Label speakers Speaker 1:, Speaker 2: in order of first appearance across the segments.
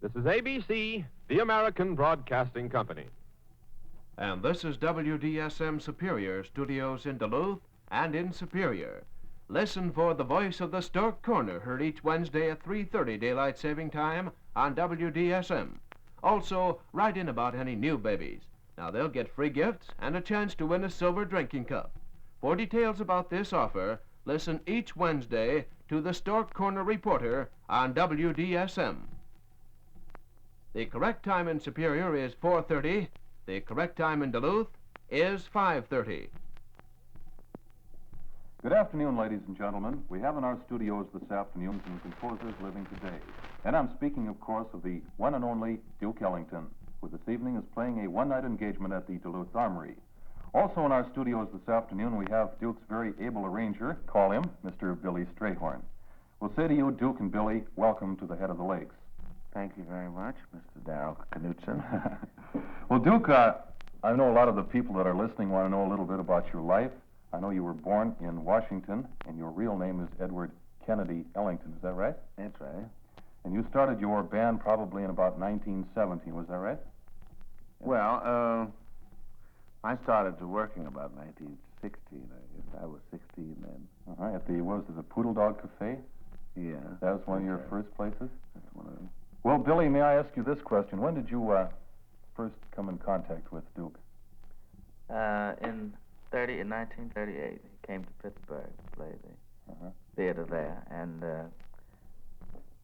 Speaker 1: This is ABC, the American Broadcasting Company.
Speaker 2: And this is WDSM Superior Studios in Duluth and in Superior. Listen for the voice of the Stork Corner, heard each Wednesday at 3:30 Daylight Saving Time on WDSM. Also, write in about any new babies. Now, they'll get free gifts and a chance to win a silver drinking cup. For details about this offer, listen each Wednesday to the Stork Corner Reporter on WDSM. The correct time in Superior is 4:30. The correct time in Duluth is 5:30.
Speaker 3: Good afternoon, ladies and gentlemen. We have in our studios this afternoon some composers living today. And I'm speaking, of course, of the one and only Duke Ellington, who this evening is playing a one-night engagement at the Duluth Armory. Also in our studios this afternoon, we have Duke's very able arranger, call him Mr. Billy Strayhorn. We'll say to you, Duke and Billy, welcome to the Head of the Lakes.
Speaker 4: Thank you very much, Mr. Daryl Knutsen.
Speaker 3: Well, Duke, I know a lot of the people that are listening want to know a little bit about your life. I know you were born in Washington, and your real name is Edward Kennedy Ellington. Is that right?
Speaker 4: That's right.
Speaker 3: And you started your band probably in about 1917. Was that right?
Speaker 4: Well, I started working about 1916. I guess I was 16 then.
Speaker 3: At the, what was it, the Poodle Dog Cafe?
Speaker 4: Yeah.
Speaker 3: That was one of your first places?
Speaker 4: That's one of them.
Speaker 3: Well, Billy, may I ask you this question? When did you first come in contact with Duke?
Speaker 5: In 1938, he came to Pittsburgh to play the theater there, and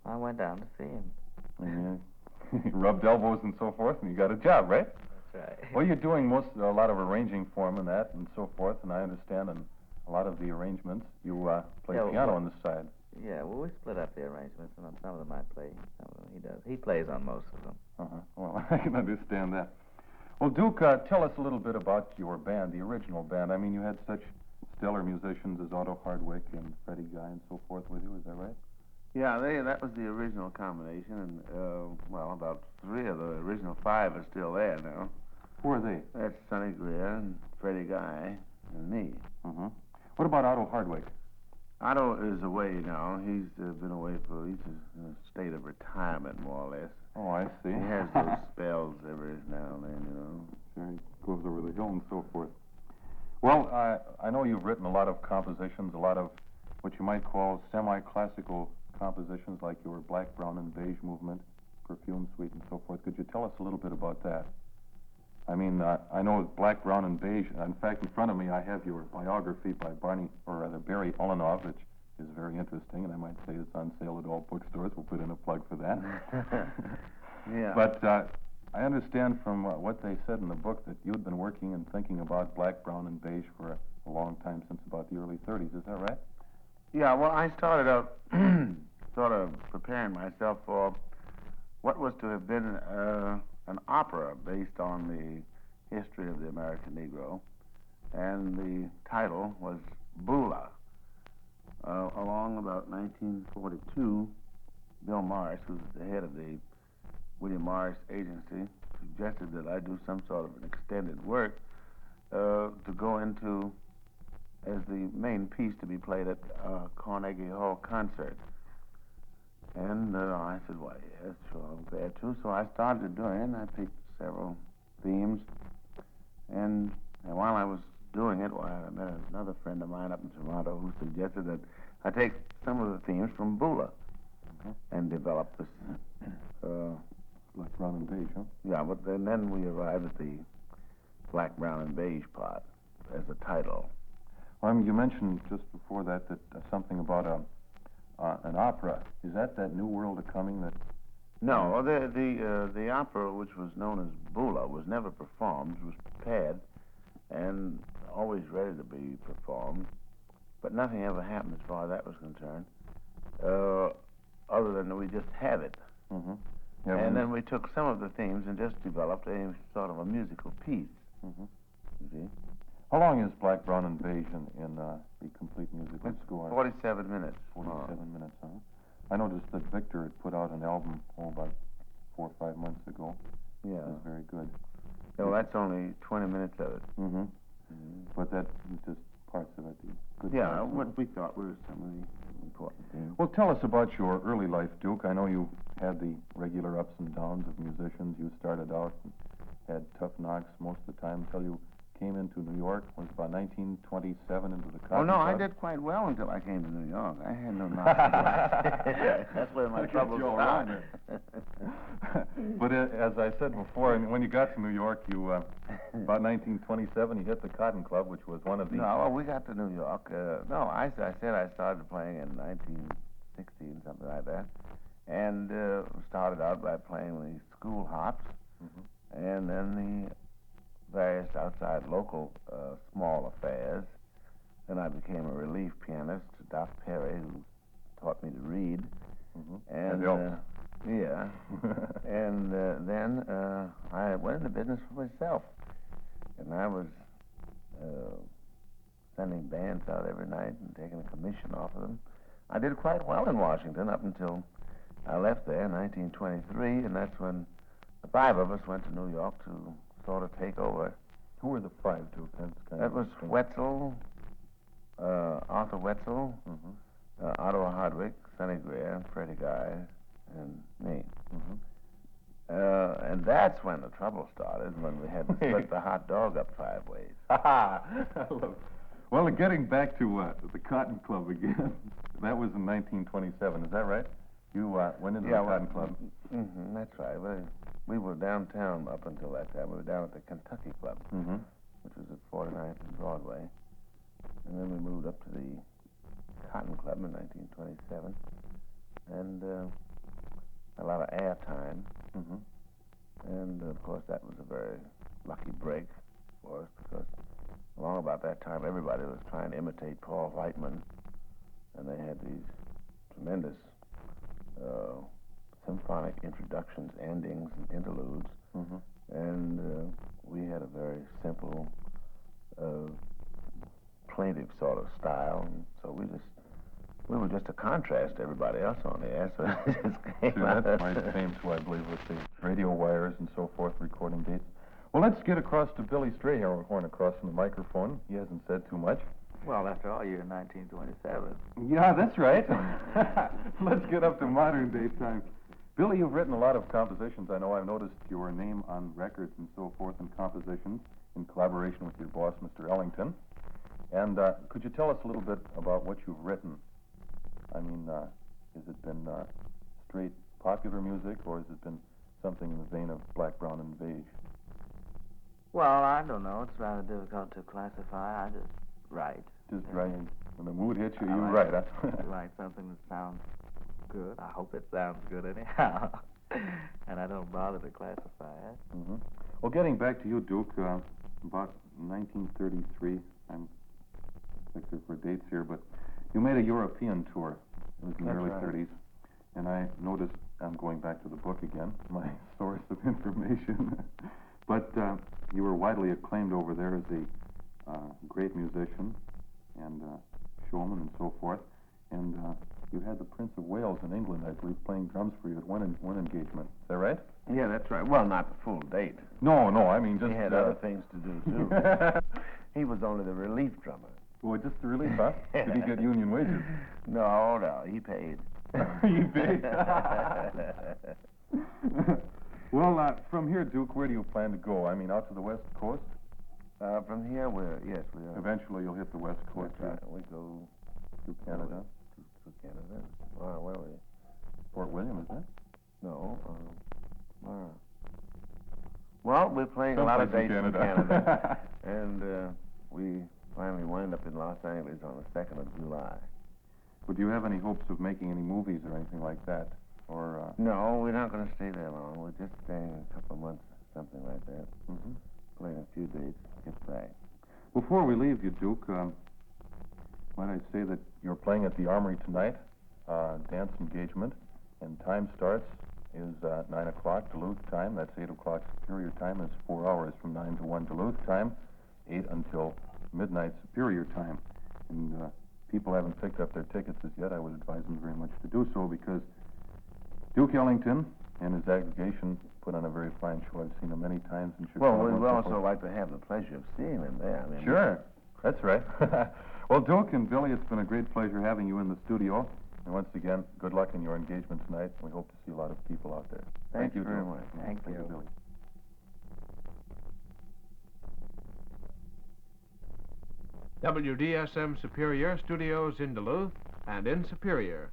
Speaker 5: I went down to see him.
Speaker 3: And you rubbed elbows and so forth, and you got a job, right?
Speaker 5: That's right.
Speaker 3: Well, you're doing a lot of arranging for him and that and so forth, and I understand in a lot of the arrangements you play piano on the side.
Speaker 5: Yeah, well, we split up the arrangements, and on some of them I play, some of them he does. He plays on most of them.
Speaker 3: Well, I can understand that. Well, Duke, tell us a little bit about your band, the original band. I mean, you had such stellar musicians as Otto Hardwick and Freddie Guy and so forth with you, is that right?
Speaker 4: Yeah, that was the original combination, and, well, about 3 of the original 5 are still there now.
Speaker 3: Who are they?
Speaker 4: That's Sonny Greer and Freddie Guy and me.
Speaker 3: What about Otto Hardwick?
Speaker 4: Otto is away now. He's been away he's in a state of retirement, more or less.
Speaker 3: Oh, I see.
Speaker 4: He has those spells every now and then, you know.
Speaker 3: Sure, he goes over the hill and so forth. Well, I know you've written a lot of compositions, a lot of what you might call semi-classical compositions, like your Black, Brown, and Beige movement, Perfume Suite, and so forth. Could you tell us a little bit about that? I mean, I know Black, Brown, and Beige. In fact, in front of me, I have your biography by Barry Ulanov, which is very interesting, and I might say it's on sale at all bookstores. We'll put in a plug for that.
Speaker 4: Yeah.
Speaker 3: But I understand from what they said in the book that you'd been working and thinking about Black, Brown, and Beige for a long time, since about the early 30s. Is that right?
Speaker 4: Yeah, well, I started out sort of preparing myself for what was to have been an opera based on the history of the American Negro, and the title was Beulah. Along about 1942, Bill Morris, who's the head of the William Morris Agency, suggested that I do some sort of an extended work to go into as the main piece to be played at Carnegie Hall concert. And I said, well, yes, sure, I'm glad to. So I started doing it, and I picked several themes. And while I was doing it, I met another friend of mine up in Toronto who suggested that I take some of the themes from Beulah and develop this.
Speaker 3: Black, Brown, and Beige, huh?
Speaker 4: Yeah, but then we arrived at the Black, Brown, and Beige part as a title.
Speaker 3: Well, I mean, you mentioned just before that something about an opera. Is that New World of Coming that...
Speaker 4: No, the opera, which was known as Beulah, was never performed. It was prepared and always ready to be performed, but nothing ever happened as far as that was concerned, other than we just had it. Yeah, and then we took some of the themes and just developed a sort of a musical piece. You see?
Speaker 3: How long is Black, Brown, and Beige in the complete musical score?
Speaker 4: 47 minutes.
Speaker 3: 47 minutes, huh? I noticed that Victor had put out an album about 4 or 5 months ago.
Speaker 4: Yeah.
Speaker 3: It was very good.
Speaker 4: Well, that's only 20 minutes of it.
Speaker 3: But that was just parts of it.
Speaker 4: What we thought were some of the important theme.
Speaker 3: Well, tell us about your early life, Duke. I know you had the regular ups and downs of musicians. You started out and had tough knocks most of the time until you came into New York. Was it about 1927 into the Cotton
Speaker 4: Oh, no, I
Speaker 3: Club?
Speaker 4: did quite well until I came to New York. I had no knowledge. That's where my
Speaker 3: That gets
Speaker 4: trouble
Speaker 3: you all
Speaker 4: started.
Speaker 3: But as I said before, and when you got to New York, you about 1927, you hit the Cotton Club, which was one of the...
Speaker 4: No, well, we got to New York. No, I said I started playing in 1916, something like that, and started out by playing the school hops, and then the various outside local small affairs. Then I became a relief pianist, Doc Perry, who taught me to read. And
Speaker 3: that helps.
Speaker 4: yeah. And then I went into business for myself. And I was sending bands out every night and taking a commission off of them. I did quite well in Washington up until I left there in 1923, and that's when the five of us went to New York to sort of take over.
Speaker 3: Who were the five, Duke? That's kind
Speaker 4: That
Speaker 3: of
Speaker 4: was
Speaker 3: interesting.
Speaker 4: Wetzel, Arthur Wetzel, Otto Hardwick, Sonny Greer, Freddie Guy, and me. And that's when the trouble started, when we had to split the hot dog up 5 ways.
Speaker 3: I love it. Well, getting back to the Cotton Club again, that was in 1927, is that right? You went into the Cotton Club.
Speaker 4: That's right. We were downtown up until that time. We were down at the Kentucky Club, which was at 49th and Broadway. And then we moved up to the Cotton Club in 1927. And a lot of airtime. And, of course, that was a very lucky break for us because along about that time, everybody was trying to imitate Paul Whiteman. And they had these tremendous symphonic introductions, endings, and interludes. And we had a very simple, plaintive sort of style. And so we were just a contrast to everybody else on the air. So it just came
Speaker 3: Sure,
Speaker 4: out.
Speaker 3: that's my fame, too, I believe, with the radio wires and so forth, recording dates. Well, let's get across to Billy Strayhorn across from the microphone. He hasn't said too much.
Speaker 5: Well, after all, you're in 1927.
Speaker 3: Yeah, that's right. Let's get up to modern day time. Billy, you've written a lot of compositions. I know I've noticed your name on records and so forth and compositions in collaboration with your boss, Mr. Ellington. And could you tell us a little bit about what you've written? I mean, has it been straight popular music, or has it been something in the vein of black, brown, and beige?
Speaker 5: Well, I don't know. It's rather difficult to classify. I just write.
Speaker 3: Just writing. When the mood hits you,
Speaker 5: I
Speaker 3: you
Speaker 5: like-
Speaker 3: write, huh?
Speaker 5: Write something that sounds good. I hope it sounds good anyhow. And I don't bother to classify it.
Speaker 3: Well, getting back to you, Duke, about 1933, I'm looking for dates here, but you made a European tour. It was in the
Speaker 4: That's
Speaker 3: early
Speaker 4: right.
Speaker 3: 30s. And I noticed, I'm going back to the book again, my source of information. But you were widely acclaimed over there as a great musician and showman and so forth. And you had the Prince of Wales in England, I believe, playing drums for you at one engagement. Is that right?
Speaker 4: Yeah, that's right. Well, not the full date.
Speaker 3: No, I mean just...
Speaker 4: He had other things to do, too. He was only the relief drummer.
Speaker 3: Boy, just the relief, huh? Did he get union wages?
Speaker 4: No, he paid.
Speaker 3: He paid? Well, from here, Duke, where do you plan to go? I mean, out to the West Coast?
Speaker 4: From here, we are.
Speaker 3: Eventually, you'll hit the West Coast.
Speaker 4: That's right. We go
Speaker 3: Through Canada.
Speaker 4: to Canada. Where are we?
Speaker 3: Fort William, is that?
Speaker 4: No. Well, we're playing a lot of
Speaker 3: Someplace
Speaker 4: dates
Speaker 3: in
Speaker 4: in
Speaker 3: Canada.
Speaker 4: Canada. And we finally wind up in Los Angeles on the 2nd of July.
Speaker 3: But do you have any hopes of making any movies or anything like that? Or,
Speaker 4: No, we're not going to stay there long. We're just staying a couple of months, something like that. Playing a few dates, get back.
Speaker 3: Before we leave you, Duke, might I say that you're playing at the Armory tonight, dance engagement, and time starts is 9 o'clock Duluth time. That's 8 o'clock Superior time. It's 4 hours from 9 to 1 Duluth time, 8 until midnight Superior time. And people haven't picked up their tickets as yet. I would advise them very much to do so because Duke Ellington and his aggregation put on a very fine show. I've seen him many times in Chicago.
Speaker 4: Well, we
Speaker 3: and
Speaker 4: would
Speaker 3: so
Speaker 4: also
Speaker 3: forth.
Speaker 4: like to have the pleasure of seeing them there. I mean,
Speaker 3: Sure, that's right. Well, Duke and Billy, it's been a great pleasure having you in the studio. And once again, good luck in your engagement tonight. We hope to see a lot of people out there.
Speaker 4: Thank you very
Speaker 3: Duke.
Speaker 4: much.
Speaker 5: Thank you.
Speaker 3: Billy.
Speaker 2: WDSM Superior Studios in Duluth and in Superior.